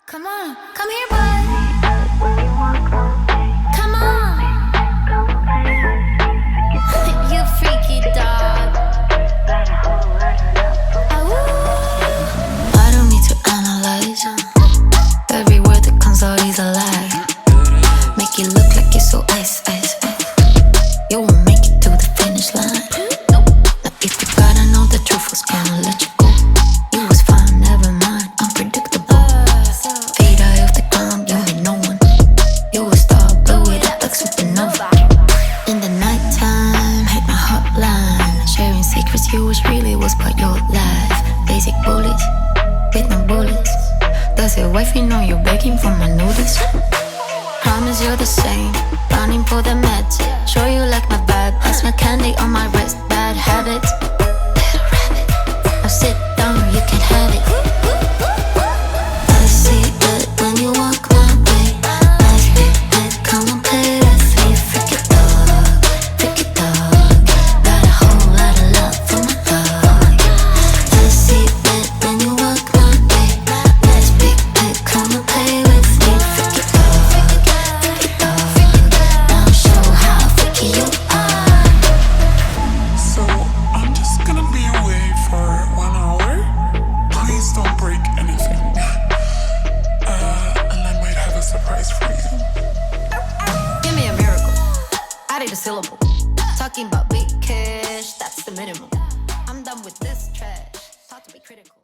Come on, come here, boy. Come on. You freaky dog. I don't need to analyze every word that comes out is a lie. Make it look like it's so ice, ice, ice. You won't make it to the finish line. Now if you gotta know the truth, was gonna let you go. You was fine, never mind, unpredictable. Feet eye off the ground, you ain't no one. You a star, blow it up like supernova. In the nighttime, hit my hotline. Sharing secrets, you was really was part your life. Basic bullets, with no bullets. Does your wifey know you're begging for my notice? Promise you're the same, running for the meds. Sure you like my vibe, pass my candy on my wrist. Bad habits, little rabbit. Now sit down, you can have it. I see it when you walk my way. Nice big head, come and play with me. Freaky dog, freaky dog. Got a whole lot of love for my dog. I see it when you walk my way. Nice big head, come and play with me. Freaky dog, freaky dog. Now show how freaky you are. So I'm just gonna be away for 1 hour. Please don't break anything. And I might have a surprise for you. Give me a miracle. Added a syllable. Talking about big cash, that's the minimum. I'm done with this trash. Thought to be critical.